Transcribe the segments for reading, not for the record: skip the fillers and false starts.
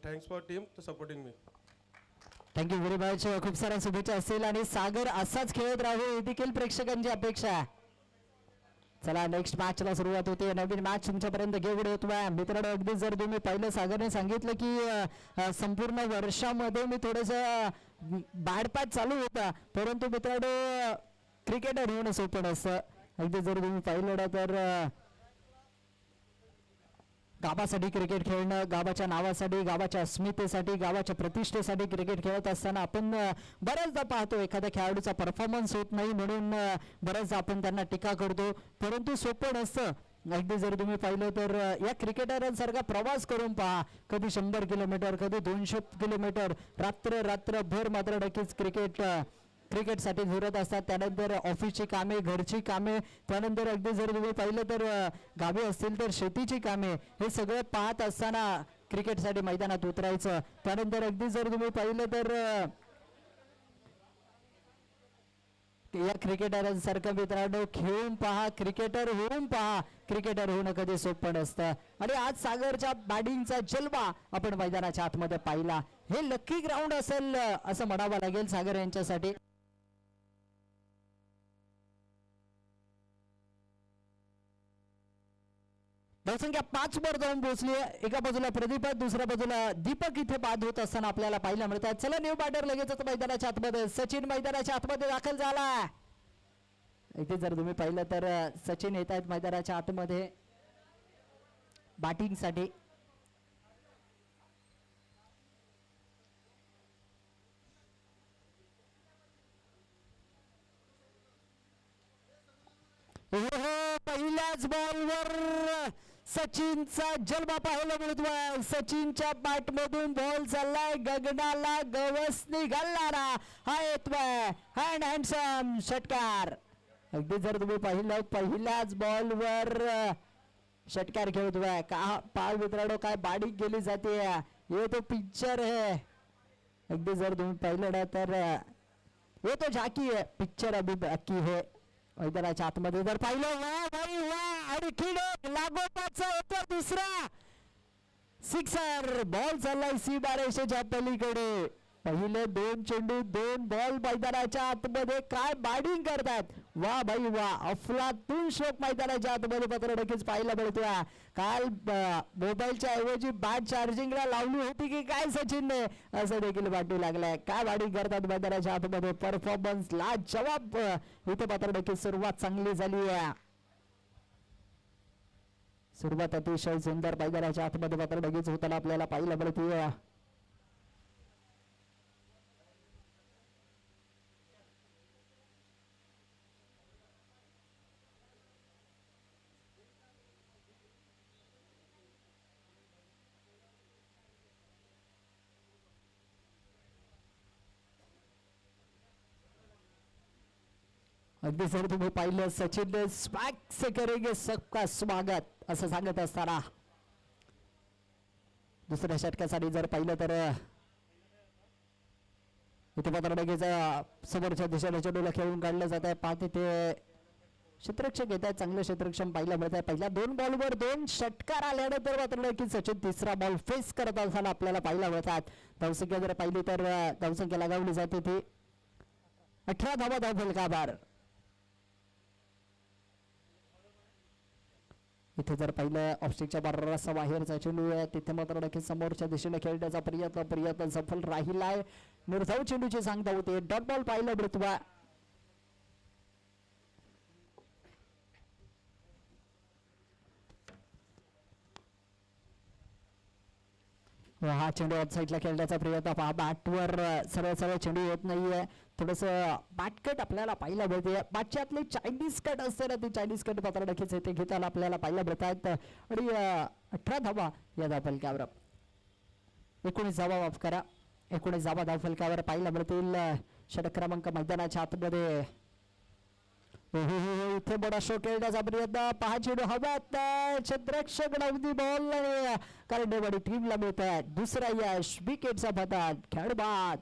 thanks for team to supporting me. Thank you very much. खूप साऱ्या शुभेच्छा असतील आणि सागर असाच खेळत राहू ही देखील प्रेक्षकांची अपेक्षा आहे. चला नेक्स्ट मॅचला सुरुवात होते. नवीन मॅच तुमच्यापर्यंत घेऊन येतोय मित्रांनो. अगदी जर तुम्ही पहिलं सागरने सांगितलं की संपूर्ण वर्षामध्ये मी थोडंसं बॅड पॅच चालू होता, परंतु मित्रांनो क्रिकेटर होणं सोपं नसतं. अगदी जर तुम्ही पाहिलं तर गावासाठी क्रिकेट खेळणं, गावाच्या नावासाठी, गावाच्या अस्मितेसाठी, गावाच्या प्रतिष्ठेसाठी क्रिकेट खेळत असताना आपण बऱ्याचदा पाहतो एखाद्या खेळाडूचा परफॉर्मन्स होत नाही म्हणून बऱ्याचदा आपण त्यांना टीका करतो, परंतु सोपं नसतं. अगदी जर तुम्ही पाहिलं तर या क्रिकेटरांसारखा प्रवास करून पहा. कधी 100 किलोमीटर, कधी 200 किलोमीटर, रात्रभर मात्र नक्कीच क्रिकेटसाठी झुरत असतात. त्यानंतर ऑफिसची कामे, घरची कामे, त्यानंतर अगदी जर तुम्ही पाहिलं तर गावी असतील तर शेतीची कामे, हे सगळं पाहत असताना क्रिकेटसाठी मैदानात उतरायचं. त्यानंतर अगदी जर तुम्ही पाहिलं तर या क्रिकेटरांसारखं मित्रांनो खेळून पहा, क्रिकेटर होऊन पहा. क्रिकेटर होणं कधी सोपं नसतं आणि आज सागरच्या बॅटिंगचा जलवा आपण मैदानाच्या आतमध्ये पाहिला. हे लकी ग्राउंड असेल असं म्हणावं लागेल सागर यांच्यासाठी. धावसंख्या 5 वर जाऊन पोहोचली. एका बाजूला प्रदीप, दुसऱ्या बाजूला दीपक इथे बाद होत असताना आपल्याला पाहायला मिळतात. चला न्यू बॅटर लगेचच मैदानाच्या आतमध्ये. सचिन मैदानाच्या आतमध्ये दाखल झाला. इथे जर तुम्ही पाहिलं तर सचिन येत आहेत मैदानाच्या आतमध्ये बॅटिंग साठी. पहिल्याच बॉलवर सचिनचा जलवा पाहायला मिळतोय. सचिनच्या बॅट मधून बॉल चाललाय गगनाला गवस निघालणारा. हा येतोय हँडसम षटकार. अगदी जर तुम्ही पाहिलं पहिल्याच बॉलवर षटकार खेळतोय. का पाय मित्रांनो काय बाडी गेली जाते. ये तो पिक्चर है. अगदी जर तुम्ही पाहिलं ना तर ये तो झाकी है, पिक्चर अभी बाकी है. मैदानाच्या आतमध्ये जर पाहिलं वा भाई वा आणखी लागोपाठचा होता दुसरा सिक्सर. बॉल चाललाय सीमारेषेच्या पलीकडे. पहिले 2 चेंडू 2 बॉल मैदानाच्या आतमध्ये काय बॅटिंग करतात. वा भाई वा अफलातून स्ट्रोक मैदानाच्या आतमध्ये पत्र नक्कीच पाहायला मिळतोय. काल मोबाईलच्या ऐवजी बॅट चार्जिंगला लावली होती की काय सचिनने असं देखील वाटू लागलंय. काय बॅटिंग करतात मैदानाच्या आतमध्ये. परफॉर्मन्स लाजवाब. इथे पत्र नक्कीच सुरुवात चांगली झाली आहे. सुरुवात अतिशय सुंदर मैदानाच्या आतमध्ये पत्र नक्कीच होताना आपल्याला पाहायला मिळतोय. अगदी सर तुम्ही पाहिलं सचिन स्वॅग से करेंगे सबका स्वागत असं सांगत असताना दुसऱ्या षटकासाठी जर पाहिलं तर इथे मात्र लगेच समोरच्या दिशेने चेंडूला खेळून काढलं जात आहे. पाहते ते क्षेत्ररक्षक येत आहेत. चांगलं क्षेत्ररक्षण पाहायला मिळत आहे. पहिल्या 2 बॉलवर 2 षटकार आल्यानंतर मात्र की सचिन तिसरा बॉल फेस करत असताना आपल्याला पाहायला मिळतात. धावसंख्या जर पाहिली तर धावसंख्या लगावली जाते ती 18 धावा फलकावर. इथे जर पाहिलं ऑफस्टिकच्या बराचसा बाहेरचा चेंडू आहे. तिथे मात्र नक्की समोरच्या दिशेने खेळण्याचा प्रयत्न सफल राहिलाय. निर्धाव चेंडूची सांगता होते. डॉट बॉल पाहायला मिळतोय. हा चेंडू ऑफ साईडला खेळण्याचा प्रयत्न पहा. बॅटवर सरळ चेंडू येत नाहीये. थोडस बॅटकट आपल्याला पाहायला मिळते. बॅटच्यातली चायनीज कट असते ना, ती चायनीज कट मात्र नक्कीच येते घेताना आपल्याला पाहायला मिळतात. आणि 18 धावा या धावफलकावर. 19 धावा माफ करा. 19 धावा धावफलकावर पाहायला मिळतील. षटक क्रमांक मैदानाच्या आतमध्ये. इथे बडा शो खेळण्याचा प्रयत्न पहा. चेंडू हव्यात. क्षेत्ररक्षक अगदी बॉल करंडेवाडी टीमला मिळत आहे दुसरा यश. विकेटचा पतन. खेळ बाद.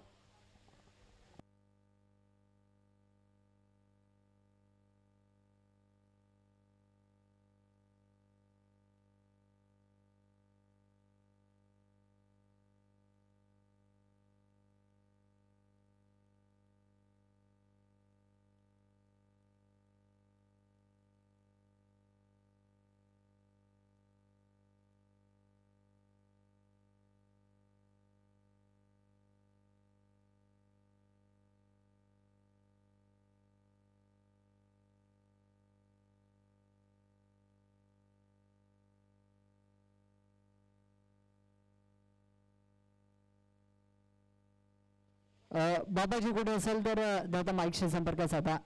बाबाजी कुठे असेल तर दादा माईकशी संपर्क साधा.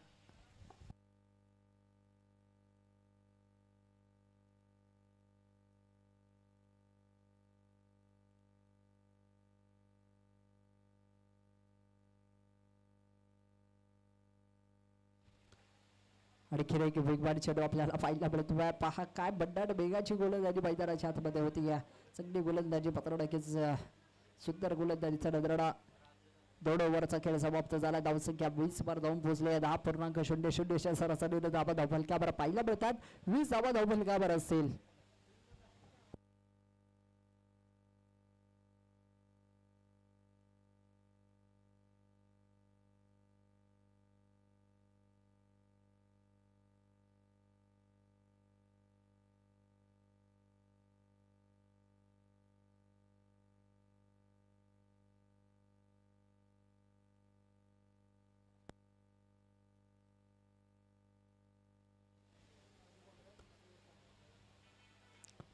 आणखी एक वेगवान चेंडू आपल्याला पाहायला मिळतो. पहा काय बड्डाट बेगाची गोलंदाजी मैदानाच्या हातमध्ये होती. या सगळी गोलंदाजी पत्रडाकीच सुंदर गोलंदाजीचा नजराडा. 2 ओव्हरचा खेळ समाप्त झाला. धावसंख्या 20 वर धावून पोहोचले. 10.00 सरासरीने धावा धावफलकावर पाहायला मिळतात. 20 धावा धावफलकावर असतील.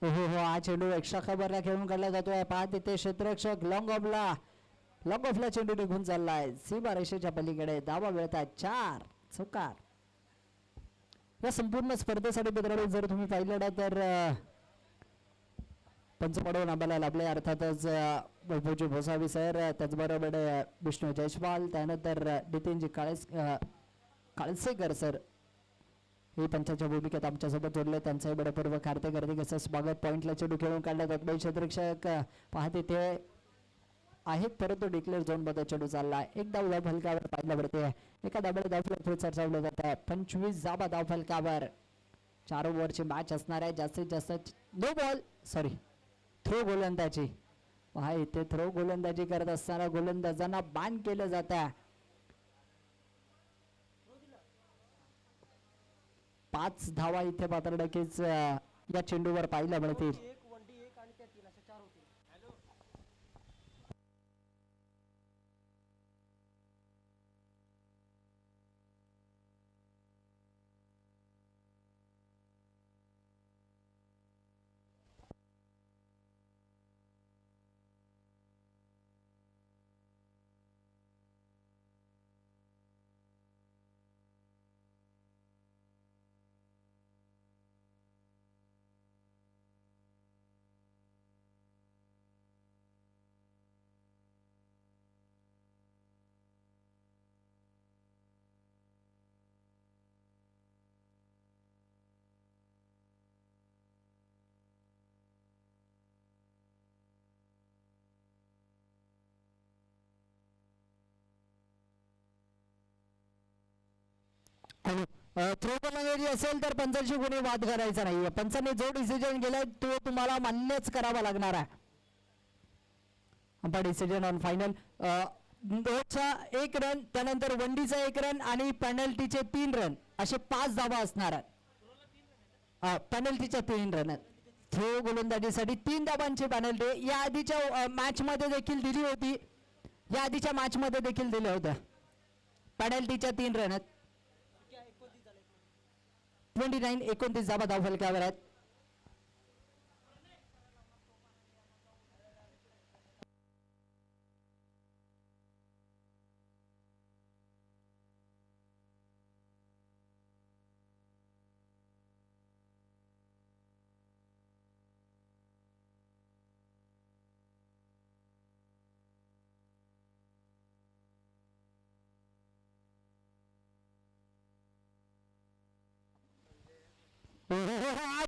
हो हा चेंडू एक्स्ट्रा खबरला खेळून काढला जातोय. पहा तिथे क्षेत्ररक्षक लॉंग ऑफला चेंडू निघून चाललाय सीमा रेषेच्या पलीकडे. धावा मिळतात 4 चौकार. या संपूर्ण स्पर्धेसाठी मित्रांनो जर तुम्ही पाहिलं ना तर पंच पडवून आम्हाला लाभले. अर्थातच भोजी भोसावी सर, त्याचबरोबर विष्णू जयस्वाल, त्यानंतर नितीनजी काळसेकर सर हे पंचाच्या भूमिकेत आमच्यासोबत जोडले. त्यांचाही बडपूर्वक हार्दिक असं स्वागत. पॉईंटला चेंडू खेळून काढला जातो. क्षेत्ररक्षक पाहते ते आहेत परंतु डिक्लेअर झोन मध्ये चेंडू चालला. एक धाव फलकावर पाहायला मिळते. एका धाब्याला धावफलक पुढे चर्चावलं जात आहे. 25 धावा धावफलकावर. 4 ओव्हरची मॅच असणार आहे. जास्तीत जास्त थ्रो गोलंदाजी. पहा इथे थ्रो गोलंदाजी करत असताना गोलंदाजांना बान केलं जात आहे. 5 धावा इथे मात्र नक्कीच या चेंडूवर पाहायला मिळतील. थ्रो गोलंदाजी असेल तर पंचांशी कोणी वाद करायचा नाहीये. पंचांनी जो डिसिजन केलाय तो तुम्हाला मान्यच करावा लागणार आहे. Decision on final. डॉटचा 1 रन, त्यानंतर वनडीचा 1 रन आणि पेनल्टीचे 3 रन असे 5 धावा असणार आहेत. पेनल्टीच्या 3 रन. थ्रो गोलंदाजीसाठी 3 धावांची पेनल्टी या आधीच्या मॅच मध्ये देखील दिली होती. या आधीच्या मॅच मध्ये देखील दिलं होतं. पेनल्टीच्या 3 रन आहेत. 29 धावा धावफलकावर आहेत.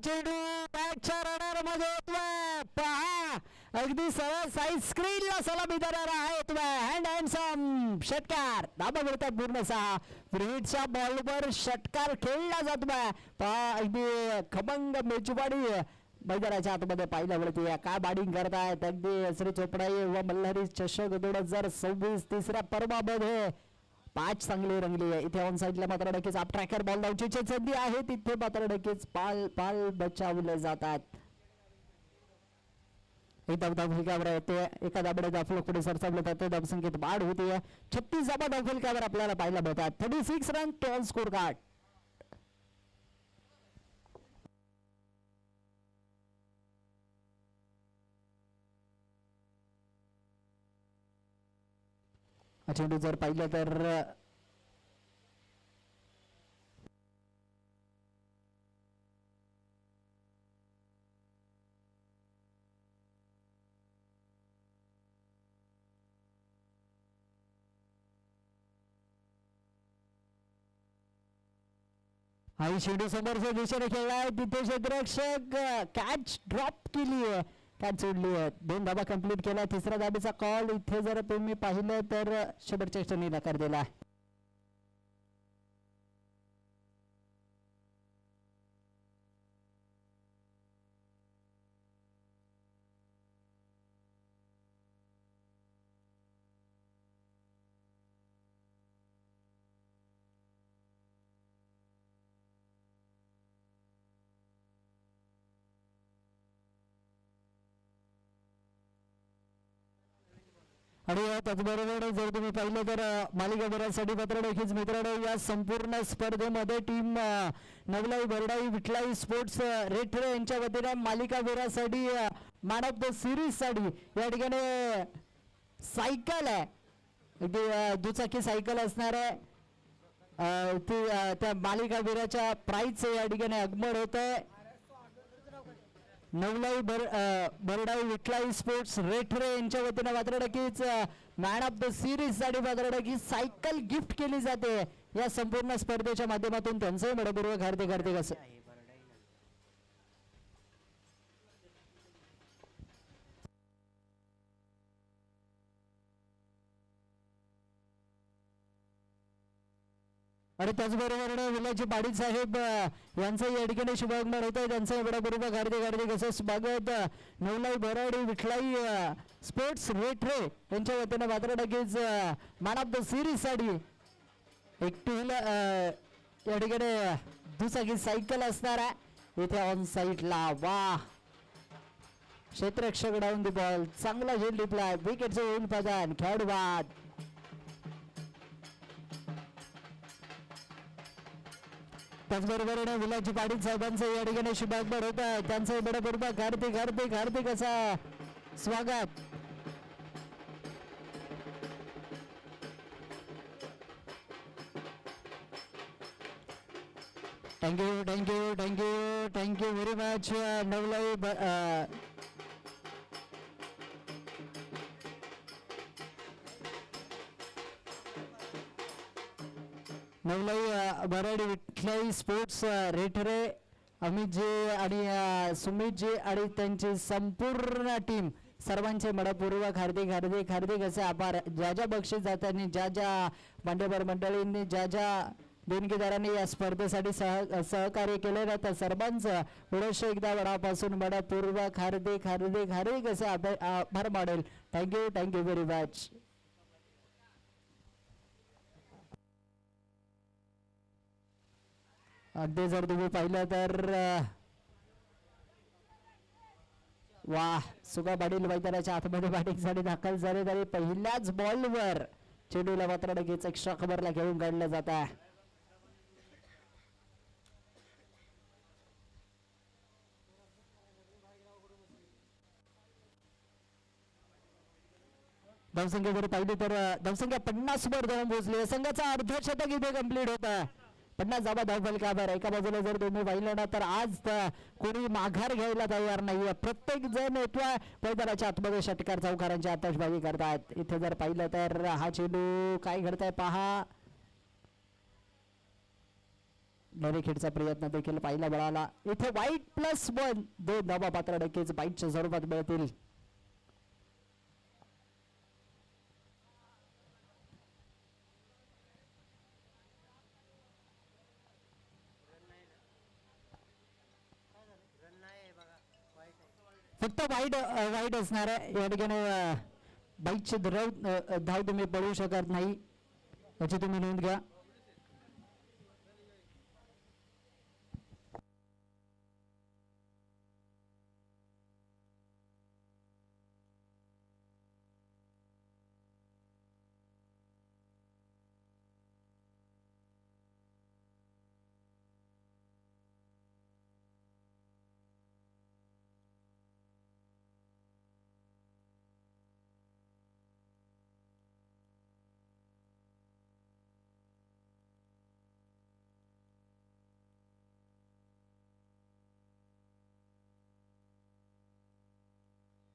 चेंडू बॅटच्या रनर मध्ये येतोय. पहा अगदी सरळ साईज स्क्रीनला सलामी देणारा आहे. हँड हँडसम षटकार. धाबा मिळतात पूर्ण 6. विकेटच्या बॉलवर षटकार खेळला जातोय. पहा अगदी खमंग मेजवानी मैदानाच्या आतमध्ये पाहायला मिळते. काय बॅटिंग करतायत अगदी श्री चोपडाई व मल्हारी चषक 2026 तिसऱ्या पर्वामध्ये 5 चांगली रंगली आहे. इथे ऑन साइडला मात्र नक्कीच आप ट्रॅकर बॉल लावची संधी आहे. तिथे मात्र नक्कीच पाल बचावले जातात. धावफलकावर येते. एका धाब्याने धावफलक पुढे सरसावले जाते. धावसंख्येत वाढ होते. 36 धावा धावफलकावर आपल्याला पाहायला मिळतात. 36 रन टॉल स्कोर कार्ड. चेंडू जर पाहिलं तर आई चेंडू समोरच्या दिशेने खेळलाय तिथे क्षेत्ररक्षक कॅच ड्रॉप केली आहे कॅच सोडली आहे 2 धाबा कंप्लीट केला 3रा धाबेचा कॉल इथे जर तुम्ही पाहिलं तर क्षेत्ररक्षकांनी नकार दिला आणि त्याचबरोबर जर तुम्ही पाहिलं तर मालिका फेऱ्यांसाठी पात्र नक्कीच मित्रांनो या संपूर्ण स्पर्धेमध्ये टीम नवलाई बरडाई विठलाई स्पोर्ट्स रेठरे यांच्या वतीने मालिका फेऱ्यासाठी मॅन ऑफ द सिरीज साठी या ठिकाणी सायकल आहे दुचाकी सायकल असणार आहे ती त्या मालिका फेऱ्याच्या प्राइस या ठिकाणी आगमन होत आहे नवलाई बरडाई विठलाई स्पोर्ट्स रेठरे यांच्या वतीने मात्र नक्कीच मॅन ऑफ द सिरीज साठी मात्र नक्कीच सायकल गिफ्ट केली जाते या संपूर्ण स्पर्धेच्या माध्यमातून त्यांचंही मनपूर्वक हार्दिक असं आणि त्याचबरोबर विलाजी पाटील साहेब यांचं या ठिकाणी शुभागमन होत आहे त्यांचं मनपूर्वक हार्दिक असं स्वागत नवलाई बरडाई विठलाई स्पोर्ट्स रेठरे यांच्या वतीने मात्र नक्कीच मॅन ऑफ द सिरीज साठी एक 2 व्हीलर या ठिकाणी दुचाकी सायकल असणार आहे इथे ऑन साईडला वा क्षेत्ररक्षक डाऊन दी बॉल चांगला झेल टिपलाय विकेटचं होईल प्रदान खेळाडू बाद त्याचबरोबर विलाजी पाटील साहेबांचं या ठिकाणी शुभागमन होत आहे त्यांचं मनपूर्वक हार्दिक असा स्वागत thank you very much नवलाई नवलाई बरडाई विठलाई sports Rethare अमितजी आणि सुमितजी आणि त्यांची संपूर्ण टीम सर्वांचे मनपूर्वक हार्दिक असे आभार ज्या ज्या बक्षीस दात्यांनी ज्या मान्यवर मंडळींनी ज्या देणगीदारांनी या स्पर्धेसाठी सहकार्य केले ना त्या सर्वांचं पुरुष एकदा मनापासून मनपूर्वक हार्दिक असे आभार मानेल थँक्यू व्हेरी मच अगदी जर तुम्ही पाहिलं तर वाह सुगा पाटील मैदानाच्या आतमध्ये बॅटिंगसाठी दाखल झाले तरी पहिल्याच बॉलवर चेंडूला मात्र लगेच एक्स्ट्रा खबरला घेऊन काढलं जात आहे धावसंख्या जर पाहिली तर धावसंख्या 50 वर जाऊन पोहोचली संघाचा अर्धशतक इथे कंप्लीट होत आहे 50 धावा धावफलकावर एका बाजूला जर तुम्ही पाहिलं ना तर आज कोणी माघार घ्यायला तयार नाहीये प्रत्येक जण येतोय मैदानाच्या आतमध्ये षटकार चौकारांची आतषबाजी करतात इथे जर पाहिलं तर हा चेंडू काय घडतंय पहा खेळचा प्रयत्न देखील पाहिला मिळाला इथे वाईट +1 2 धावा पात्र नक्कीच बाईटच्या स्वरूपात मिळतील फक्त वाईट असणार आहे या ठिकाणी बाईकचे धाव तुम्ही पळू शकत नाही याची तुम्ही नोंद घ्या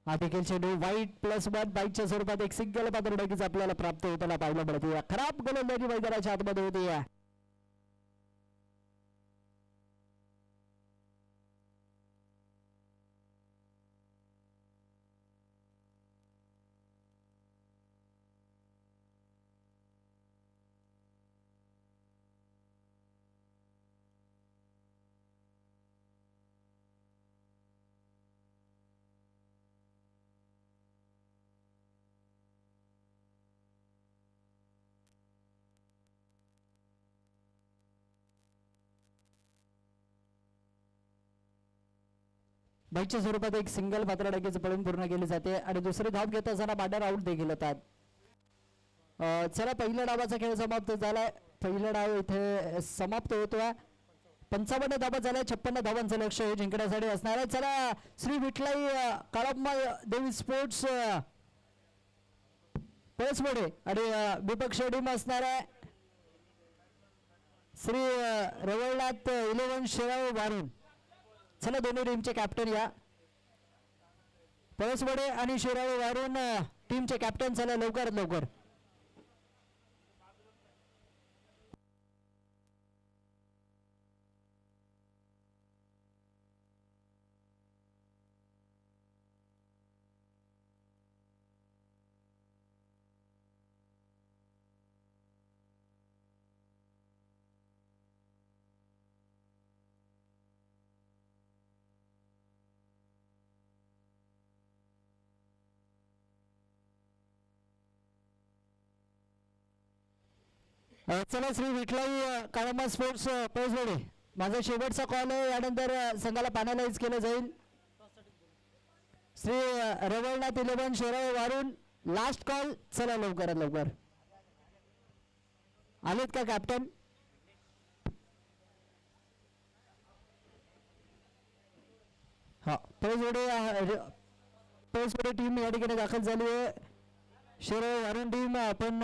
हा देखील चेंडू वाईट +1 बाईटच्या स्वरूपात एक सिंगल पात्र नक्कीच आपल्याला प्राप्त होताना पाहायला मिळते. खराब गोलंदाजी मैदानाच्या आतमध्ये होती. बाईटच्या स्वरूपात एक सिंगल पात्र नक्कीच पळून पूर्ण केली जाते आणि दुसरे धाव घेत असताना बॅटर आउट देखील होतात. चला पहिल्या डावाचा खेळ समाप्त झालाय. पहिला डाव इथे समाप्त होतोय. 55 धावा झाल्या. 56 धावांचं लक्ष हे जिंकण्यासाठी असणार आहे. चला श्री विठलाई काळप्पा देवी स्पोर्ट्स पळसवडे आणि विपक्ष टीम असणार आहे श्री रवळनाथ 11 शेराव वारून. चला दोन्ही टीमचे कॅप्टन या. पळसवडे आणि शेराव वारून टीमचे कॅप्टन चला लवकरात लवकर. चला श्री विठलाई काळमा स्पोर्ट्स पळसवडे माझा शेवटचा कॉल आहे. यानंतर संघाला पॅनलाइज केलं जाईल. श्री रवळनाथ 11 शेराव वारून लास्ट कॉल. चला लवकरात लवकर आलेत का कॅप्टन? हा पळसवडे टीम या ठिकाणी दाखल झाली आहे. शेराव वारून टीम आपण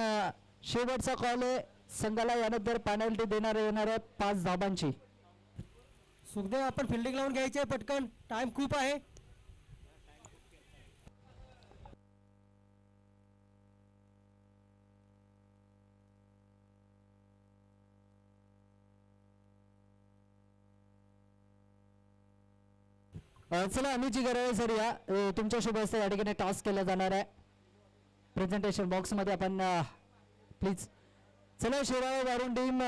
शेवटचा कॉल आहे. संघाला यानंतर पेनल्टी देणार येणार आहे 5 धाबांची. सुखदेव आपण फिल्डिंग लावून घ्यायची आहे पटकन. टाइम खूप आहे. चला अमितजी गरळे सर या. तुमच्या शुभ हस्ते या ठिकाणी टास्क केला जाणार आहे प्रेझेंटेशन बॉक्स मध्ये आपण प्लीज. चला शेराव वारून टीम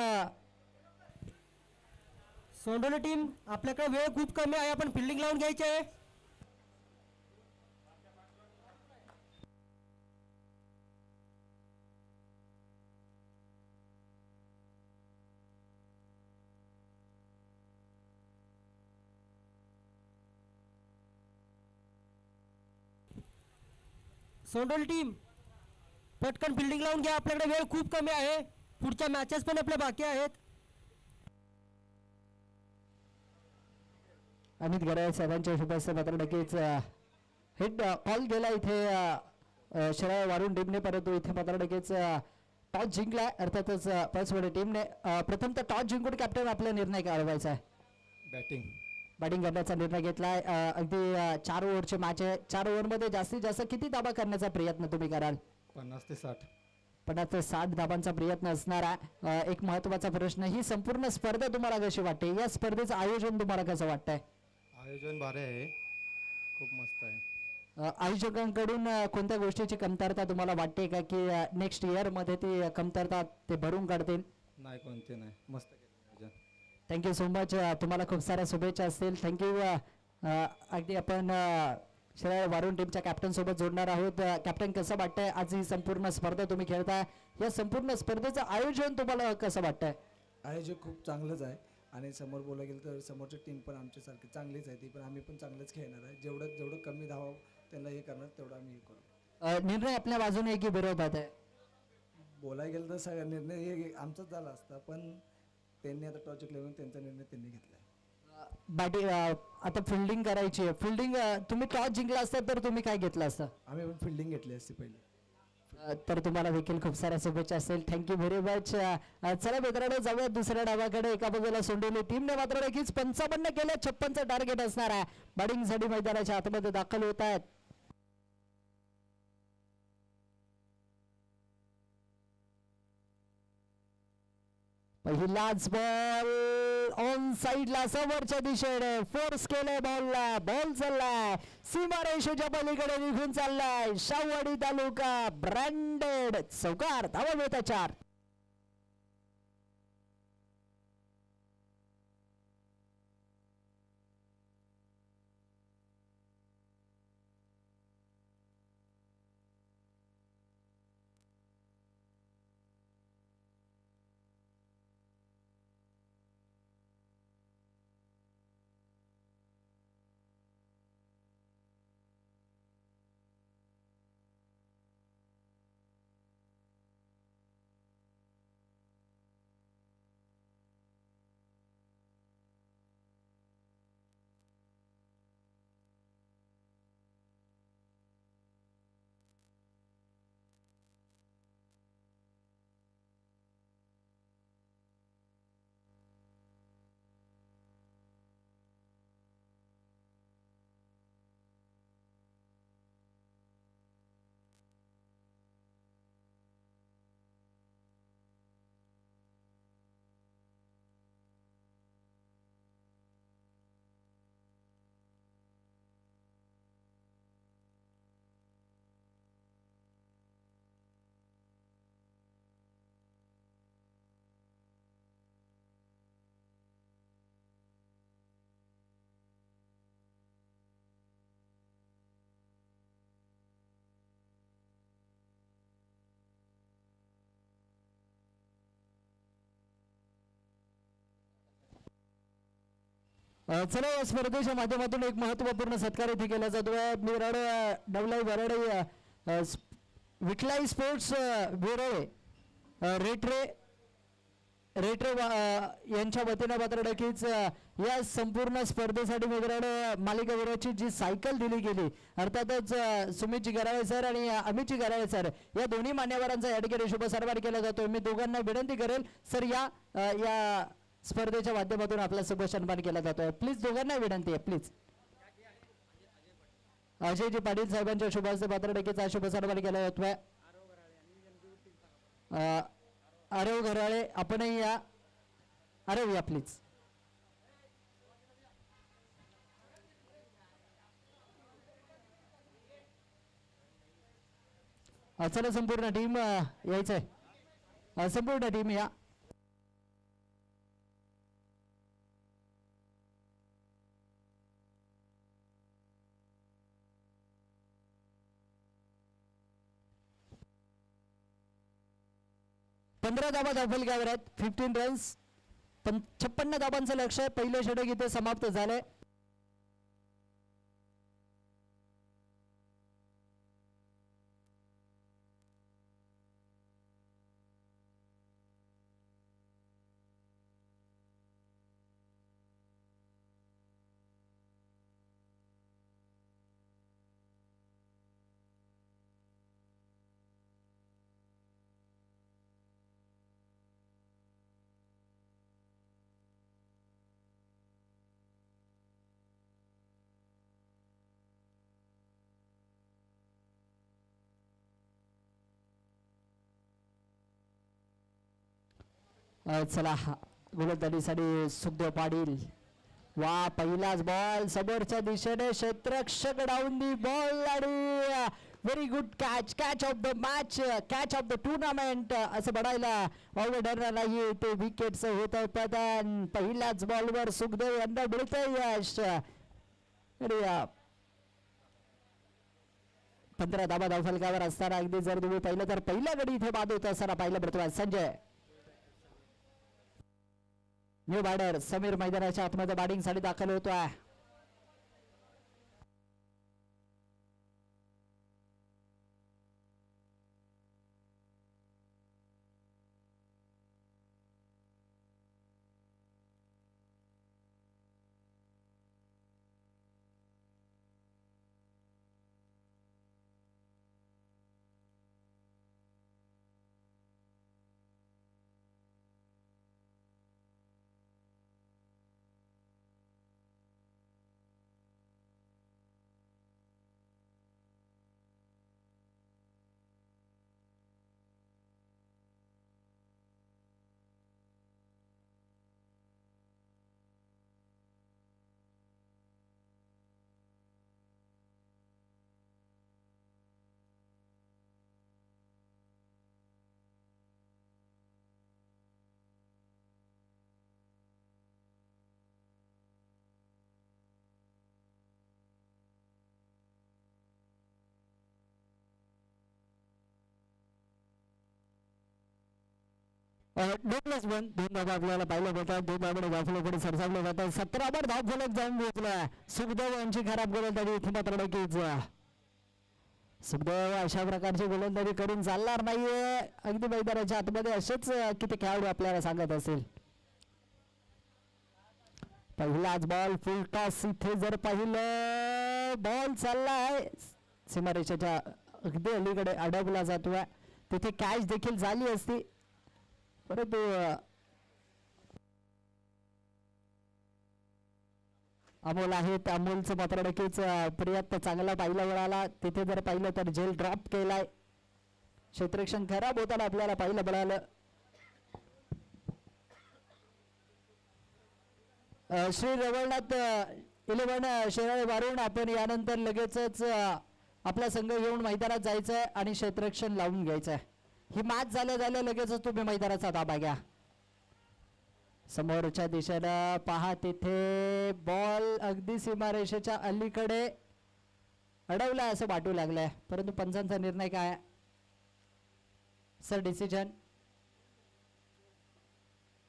सोंडोली टीम आपल्याकडे वेळ खूप कमी आहे. आपण फिल्डिंग लावून घ्यायची आहे. सोंडोली टीम पटकन फिल्डिंग लावून घ्या. आपल्याकडे वेळ खूप कमी आहे. पुढच्या मॅचेस पण आपल्या बाकी आहेत. अमित गरळे साहेबांच्या शुभ हस्ते मात्र नक्कीच हिट कॉल गेला इथे शेराव वारून टीमने, परंतु इथे मात्र नक्कीच टॉस जिंकलाय. अर्थातच पळसवडे टीमने प्रथम तर टॉस जिंकून कॅप्टन आपला निर्णय काढवायचा आहे. बॅटिंग करण्याचा निर्णय घेतलाय. अगदी 4 ओव्हरचे मॅच आहे. 4 ओव्हरमध्ये जास्तीत जास्त किती धाबा करण्याचा प्रयत्न तुम्ही कराल? 50 ते 60. 50 ते 60 धाबांचा प्रयत्न असणार आहे. एक महत्वाचा प्रश्न, ही संपूर्ण स्पर्धा तुम्हाला कशी वाटते? या स्पर्धेचं आयोजन तुम्हाला कसं वाटतंय? आयोजन भारी आहे, खूप मस्त आहे. आयोजकांकडून कोणत्या गोष्टीची कमतरता तुम्हाला वाटते का, की नेक्स्ट इयर मध्ये ती कमतरता ते भरून काढतील? नाही, कोणते नाही, मस्त केलं आयोजन. Thank you so much. तुम्हाला खूप साऱ्या शुभेच्छा असतील. थँक्यू. अगदी आपण शेराव वारून टीमच्या कॅप्टन सोबत जोडणार आहोत. कॅप्टन, कसं वाटतंय आज ही संपूर्ण स्पर्धा तुम्ही खेळताय? या संपूर्ण स्पर्धेचं आयोजन तुम्हाला कसं वाटतंय? आयोजन खूप चांगलंच आहे आणि समोर बोलायला गेलं तर समोरची टीम पण आमच्यासारखी चांगलीच आहे. ती पण आम्ही पण चांगलंच खेळणार आहे. जेवढं कमी धावा त्यांना हे करणार तेवढं आम्ही हे करू. निर्णय आपल्या बाजूने आहे की विरोधात आहे? बोलायला गेलं तर सगळा निर्णय हे आमचाच झाला असता, पण त्यांनी आता टॉस जिंकल्यावर त्यांचा निर्णय त्यांनी घेतला आहे. बॅटिंग आता फिल्डिंग करायची आहे. फिल्डिंग तुम्ही टॉस जिंकला असता तर तुम्ही काय घेतलं असतं? आम्ही पण फिल्डिंग घेतली असती पहिले. तर तुम्हाला देखील खूप साऱ्या शुभेच्छा असतील. Thank you very much. चला मित्रांनो, जाऊया दुसऱ्या डावाकडे. एका बाजूला सोंडोली टीमने मात्र नक्कीच 55 केले. 56चं टार्गेट असणार आहे. बॅटिंगसाठी मैदानाच्या आतमध्ये दाखल होत आहेत. पहिलाच बॉल ऑन साइडला समोरच्या दिशेने फोर्स केलाय बॉलला. बॉल चाललाय सीमारेषेच्या पलीकडे निघून चाललाय. शाहवाडी तालुका ब्रँडेड चौकार. धावा मिळतात 4. चला या स्पर्धेच्या माध्यमातून एक महत्वपूर्ण सत्कार इथे केला जातोय. बिराड डवलाई वराडे विठलाई स्पोर्ट्स बिराडे रेट्रे यांच्या वतीनं मात्र नक्कीच या संपूर्ण स्पर्धेसाठी बिराड मालिकावीराची जी सायकल दिली गेली, अर्थातच सुमितजी गराळे सर आणि अमितजी गराळे सर या दोन्ही मान्यवरांचा या ठिकाणी शुभ सन्मान केला जातोय. मी दोघांना विनंती करेल सर या स्पर्धेच्या माध्यमातून आपला शुभ सन्मान केला जातोय. प्लीज दोघांना विनंती आहे प्लीज. अजयजी पाटील साहेबांच्या शुभ हस्ते पात्र नक्कीच शुभ सन्मान केला जातोय. आरव घराळे आपणही या. आरव या प्लीज. चला संपूर्ण टीम यायचंय. संपूर्ण टीम या. पंधरा धाबा धावफलकावर आहेत. 15 रन्स. 56 धाबांचं लक्ष आहे. पहिलं षटक इथे समाप्त झालंय. चला गोलंदाजीसाठी सुखदेव पाटील. वा पहिलाच बॉल समोरच्या दिशेने क्षेत्ररक्षक डाऊन दी बॉल आणि very good catch of the match, catch of the tournament असं बडायला वाव ठरणार नाही. ते विकेटच होत आहे पतन. पहिल्याच बॉलवर सुखदेव यांना मिळतंय यश. 15 धाबा धावफलकावर असताना अगदी जर तुम्ही पाहिलं तर पहिल्या गडी इथे बाद होत असताना पाहिलं मिळतोय. संजय न्यू बॅटर समीर मैदानाच्या आतमध्ये बॅटिंग साठी दाखल होतोय. 2+1 दोन धाबा आपल्याला पाहिलं होतात. दोन धाबाने धावफलक पुढे सरसावले जातात. 17 धावफलक जाऊन पोहोचला. सुखदेव यांची खराब गोलंदाजी इथे मात्र नक्कीच सुखदेव अशा प्रकारची गोलंदाजी करून चालणार नाहीये. अगदी मैदानाच्या आतमध्ये असेच किती खेळाडू आपल्याला सांगत असेल. पहिलाच बॉल फुल टॉस. इथे जर पाहिलं बॉल चाललाय सीमारेषेच्या अगदी अलीकडे अडकला जातोय. तिथे कॅच देखील झाली असती परंतु अमोल आहेत. अमोलचं मात्र नक्कीच प्रयत्न चांगला पाहिला मिळाला. तिथे जर पाहिलं तर झेल ड्रॉप केलाय. क्षेत्ररक्षण खराब होताना आपल्याला पाहिलं मिळालं. श्री रवळनाथ 11 शेराळे मारून आपण यानंतर लगेचच आपला संघ घेऊन मैदानात जायचंय आणि क्षेत्ररक्षण लावून घ्यायचंय. ही मॅच झाल्या झाल्या लगेचच तुम्ही मैदानाचा ताबा घ्या. समोरच्या दिशेनं पहा तिथे बॉल अगदी सीमारेषेच्या अलीकडे अडवलाय असं वाटू लागलंय परंतु पंचांचा निर्णय काय सर? डिसिजन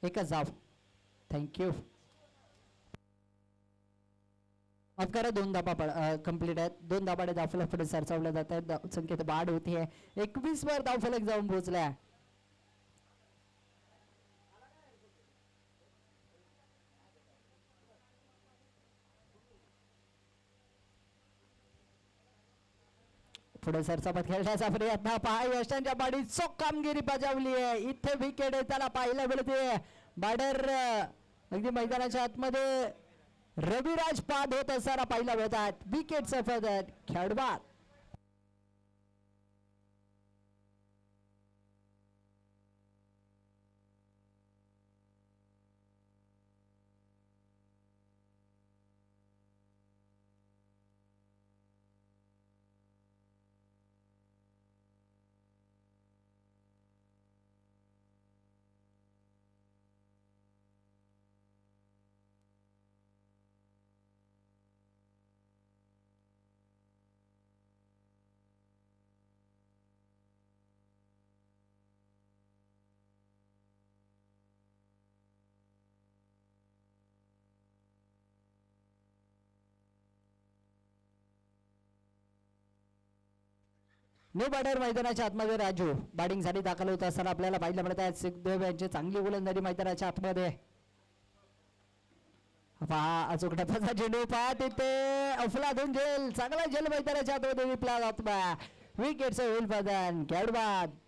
एकच धाव. थँक्यू. अपकारा 2 धाबा कंप्लीट आहेत. 2 धाबाने धावफलक पुढे सरसावले जात आहेत. संख्येत वाढ होतीये. 21 वर धावफलक जाऊन पोहोचलाय. पुढे सरसावत खेळण्याचा प्रयत्न पहा. यशांच्या बाडी चोख कामगिरी बजावली आहे. इथे विकेट त्याला पाहायला मिळते. बॉर्डर अगदी मैदानाच्या आतमध्ये रविराज पाद होत असताना पाहिला मिळतात. विकेट सफद खेळबाद. न्यू बॉर्डर मैदानाच्या आतमध्ये राजू बॅटिंग साठी दाखल होत असताना आपल्याला पाहायला मिळत आहे. सुखदेव यांची चांगली गोलंदाजी मैदानाच्या आतमध्ये. पहा अचूक टप्प्याचा चेंडू पहा तिथे अफलातून झेल चांगला झेल मैदानाच्या आतमध्ये विपला जातो. विकेटचं होईल पदन खेळबाद.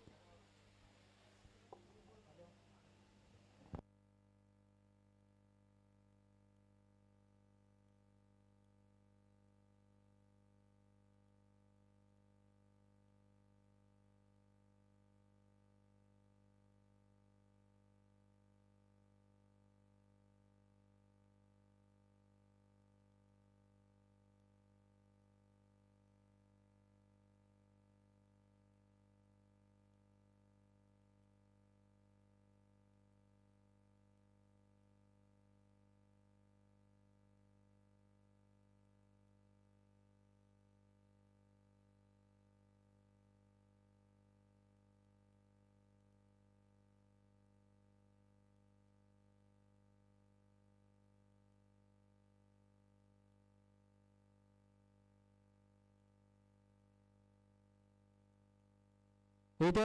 इथे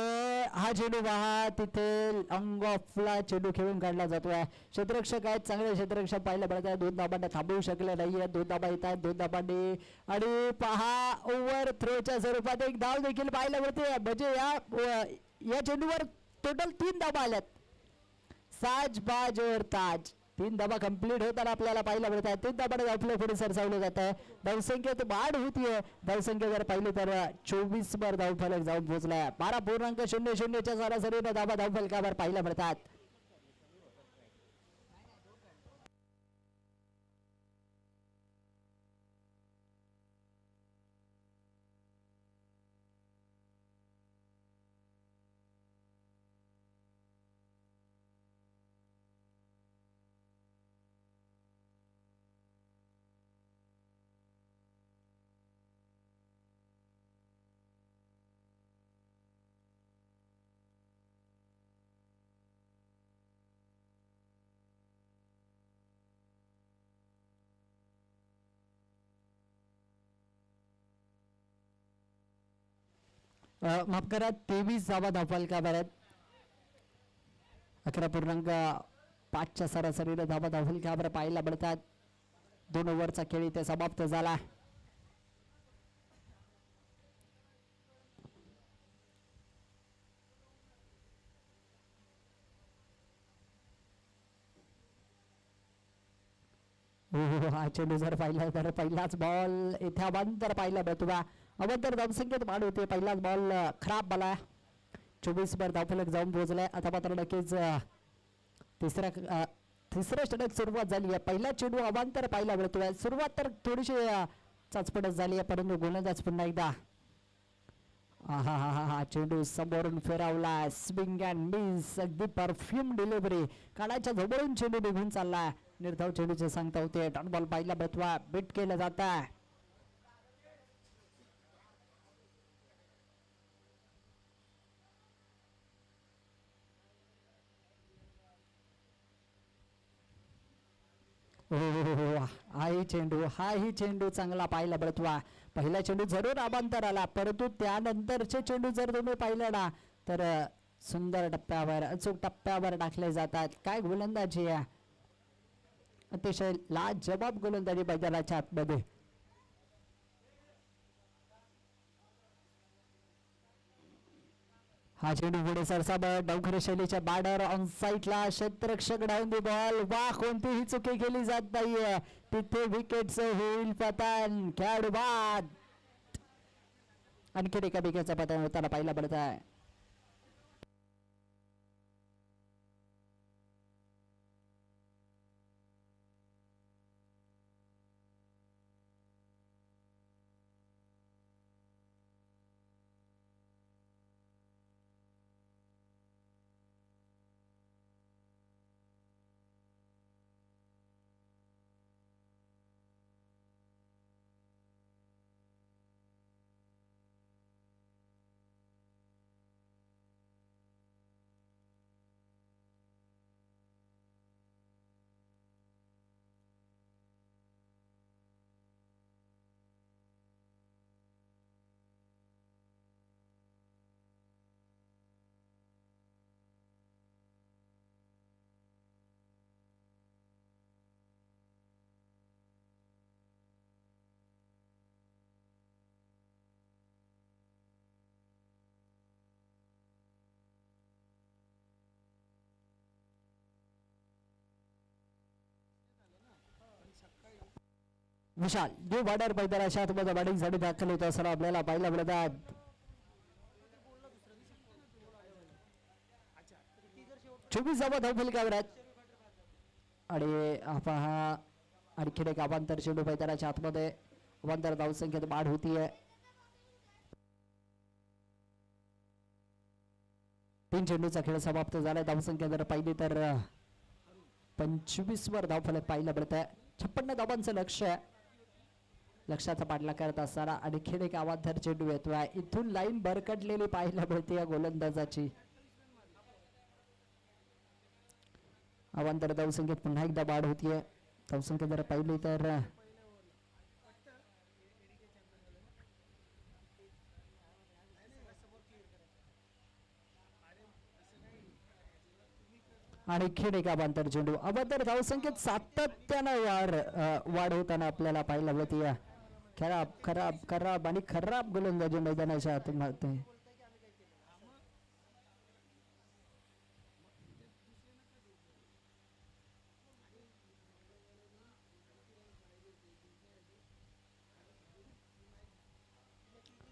हा चेंडू पहा तिथे अंग ऑफला चेंडू खेळून काढला जातोय. क्षेत्ररक्षक आहेत चांगले क्षेत्ररक्षक पाहायला मिळत आहे. 2 धाबांना थांबवू शकले नाहीये. 2 धाबा येत आहेत 2 धाबांनी आणि पहा ओव्हर थ्रोच्या स्वरूपात एक धाव देखील पाहायला मिळते. म्हणजे या चेंडूवर टोटल 3 धाबा आल्यात. साज बाज और ताज 3 धाबा कंप्लीट होताना आपल्याला पाहायला मिळत आहे. 3 धाबाने आपल्या पुढे सरसावलं जात आहे. धावसंख्येत वाढ होतीये. धावसंख्या जर पाहिली तर 24 वर धावफलक जाऊन पोहोचलाय. 12.00च्या सरासरीने धाबा धावफलकावर पाहायला मिळतात. माफ करा 23 धावा धावफलकावर आहेत. 11.5च्या सरासरीने धावा धावफलकावर पाहायला मिळतात. 2 ओव्हरचा खेळ इथे समाप्त झाला. हा चेंडू जर पाहिला तर पहिलाच बॉल इथे अवांतर पाहिला मिळतो. अवांतर धावसंख्येत वाढ होते. पहिलाच बॉल खराब झाला. 24 वर धावफलक जाऊन पोहोचलाय. आता मात्र नक्कीच तिसऱ्या षटक सुरुवात झाली आहे. पहिला चेंडू अवांतर पाहिला मिळतोय. सुरुवात तर थोडीशी चाचपटच झाली आहे, परंतु गोलंदाज पुन्हा एकदा हा चेंडू समोरून फिरवला. स्विंग अँड मिस, अगदी परफ्यूम डिलिव्हरी. काळाच्या जवळून चेंडू निघून चाललाय. निर्धाव चेंडूचे सांगता होते. डॉट बॉल पाहिला मिळतोय. बीट केलं जात आहे. हाही चेंडू चांगला पाहिला मिळतोय. पहिला चेंडू जरूर अवांतर आला, परंतु त्यानंतरचे चेंडू जर तुम्ही पाहिले ना तर सुंदर टप्प्यावर, अचूक टप्प्यावर टाकले जातात. काय गोलंदाजी आहे, अतिशय लाजवाब गोलंदाजी मैदानाच्या आतमध्ये. हा चेंडू पुढे सरसाबत डवखरे शैलीच्या बॅडर ऑन साईडला. क्षेत्ररक्षक डाऊन दी बॉल. वा, कोणतीही चुकी केली जात नाहीये तिथे. विकेटचं होईल पतन. खेळाडू बाद. आणखी एका विकेटचा पतन होताना पाहिला पडत आहे. विशाल न्यू बॉर्डर मैदानाच्या आतमध्ये बॅटिंगसाठी दाखल होत असताना आपल्याला पाहायला मिळतात. चोवीस धावा धावफलकावर आहेत. आणि पहा आणखीन एक अवांतर चेंडू मैदानाच्या आतमध्ये. अवांतर धावसंख्येत वाढ होतीये. 3 चेंडूचा खेळ समाप्त झाला. धावसंख्या जर पाहिली तर 25 वर धावफलक पाहायला मिळत आहे. 56 धावांचं लक्ष आहे. लक्षाचा पाठला करत असताना आणखीन एक अवांतर चेंडू येतोय. इथून लाईन बरकटलेली पाहायला मिळते या गोलंदाजाची. अवांतर धावसंख्येत पुन्हा एकदा वाढ होतीये. धावसंख्या जर पाहिली तर आणखीन एक अवांतर चेंडू. अवांतर धावसंख्येत सातत्यानं वाढ होताना आपल्याला पाहायला मिळते. खराब खराब खराब आणि खराब गोलंदाजी मैदानाच्या आतमध्ये.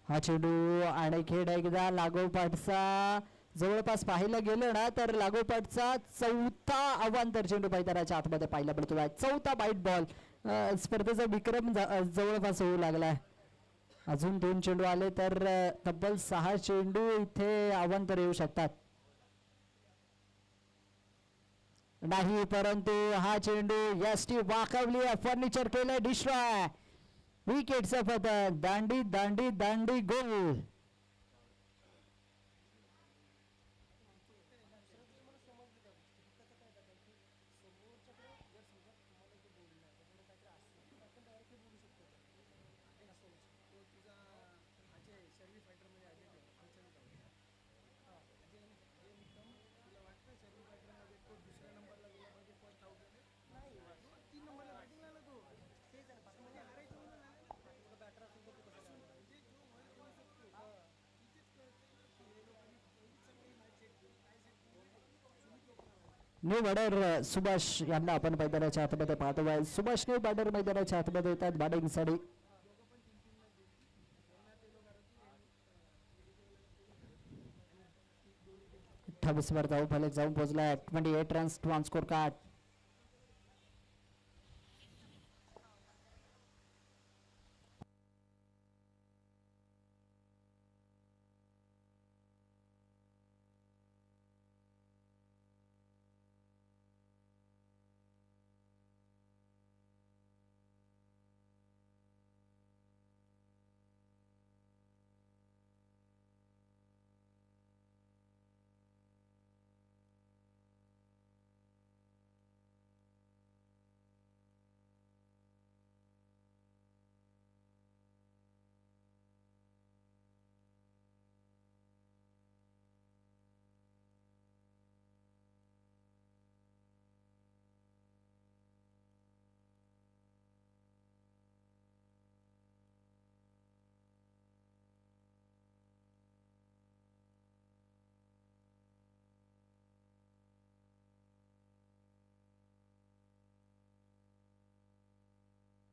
हा चेंडू आणखीन एकदा लागोपाठचा जवळपास पाहायला गेलं ना तर लागोपाठचा चौथा अवांतर चेंडू मैदानाच्या आतमध्ये पाहायला मिळतो. चौथा बाईट बॉल. स्पर्धेचा विक्रम जवळपास होऊ लागलाय. अजून 2 चेंडू आले तर तब्बल 6 चेंडू इथे अवांतर येऊ शकतात. नाही, परंतु हा चेंडू यष्टी वाकवली. फर्निचर केलं डिस्ट्रॉय. विकेटचं पतन. दांडी दांडी दांडी गोल. न्यू बॉर्डर सुभाष यांना आपण मैदानाच्या आतमध्ये पाहतोय. सुभाष न्यू बॉर्डर मैदानाच्या आतमध्ये येतात बॅटिंगसाठी. वर धाव फलक जाऊन पोहोचला. 28 runs to on scorecard.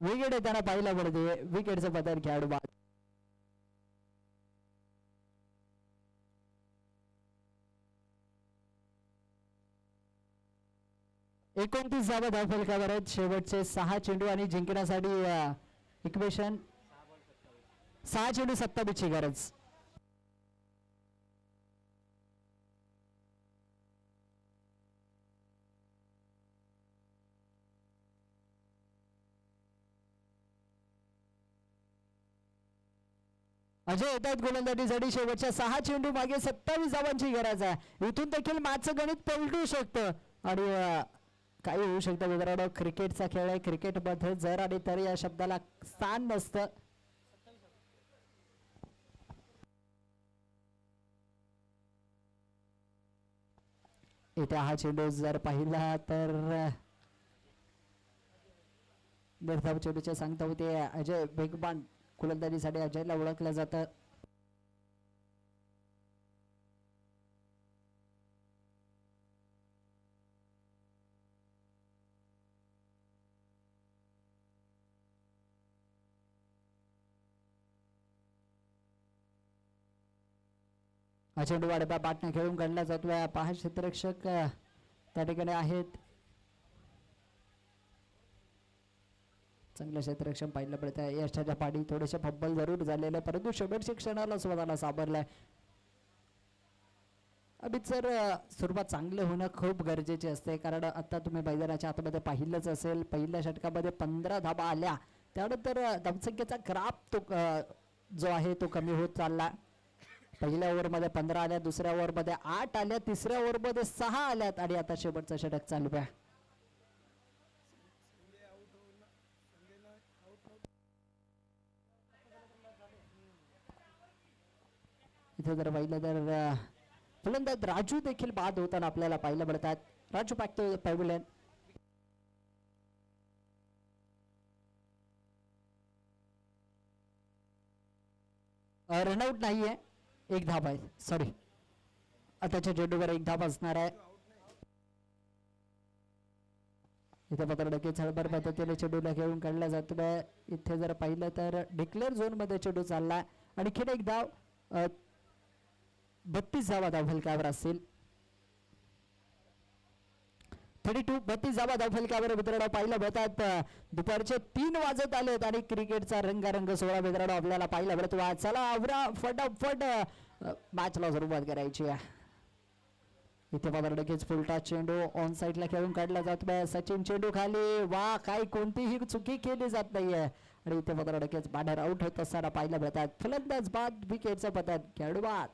Wicket येताना पाहिला पडते. विकेटचं पतन खेळाडू बाद. एकोणतीस धावा धावफलकावर आहेत. शेवटचे 6 चेंडू आणि जिंकण्यासाठी इक्वेशन 6 चेंडू 27ची गरज. अजय येतात गोलंदाजीसाठी. शेवटच्या 6 चेंडू मागे 27 धावांची गरज आहे. इथून देखील मॅचचं गणित पलटू शकतं आणि काही होऊ शकतं मित्रांनो. क्रिकेटचा खेळ आहे. क्रिकेटमध्ये जर आणि तर या शब्दाला स्थान नसतं. इथे हा चेंडू जर पाहिला तर निर्धाव चेंडूचे सांगता होते. अजय बेगबान गोलंदाजीसाठी अजयला ओळखलं जातं. हा चेंडू वाडबा पाटणा खेळून काढला जातोय. 5 क्षेत्ररक्षक त्या ठिकाणी आहेत. चांगलं क्षेत्ररक्षण पाहिलं पडत आहे. यशाच्या पाठी थोडेसे फब्बल जरूर झालेले, परंतु शेवटच्या क्षणाला स्वतःला सावरलाय. अभित सर, सुरुवात चांगले होणं खूप गरजेचे असते, कारण आता तुम्ही मैदानाच्या आतमध्ये पाहिलंच असेल. पहिल्या षटकामध्ये 15 धाबा आल्या, त्यानंतर धावसंख्येचा ग्राफ तो जो आहे तो कमी होत चालला. पहिल्या ओव्हरमध्ये 15 आल्या, दुसऱ्या ओव्हरमध्ये 8 आल्या, तिसऱ्या ओव्हरमध्ये 6 आल्यात आणि आता शेवटचं षटक चालू आहे. इथे जर पाहिलं तर फलंदाज राजू देखील बाद होताना आपल्याला पाहायला मिळतात. राजू पाकतो पॅव्हिलियन. रनआउट नाहीये, 1 धाब आहे. सॉरी, आताच्या चेंडूवर 1 धाब असणार आहे. इथे मात्र नक्कीच हळबड पद्धतीने चेंडूला खेळून काढला जातो. इथे जर पाहिलं तर डिक्लेअर झोन मध्ये चेंडू चाललाय. आणखीन 1 धाव, 32 धावा धावफलकावर असतील. 32 धावा धावफलकावर मित्रांनो पाहिलं मिळतात. दुपारचे 3 वाजत आलेत आणि क्रिकेटचा रंगारंग सोहळा मित्रांनो आपल्याला पाहायला मिळतो. चला आवरा फटाफट मॅचला सुरुवात करायची आहे. इथे मात्र लगेच फुलटा चेंडू ऑन साईडला खेळून काढला जातोय. सचिन चेंडू खाली, वा, काही कोणतीही चुकी केली जात नाहीये आणि इथे मात्र लगेच बॅटर आउट होत असताना पाहायला मिळतात. फलंदाज बाद, विकेटचा पतन, खेळाडू बाद.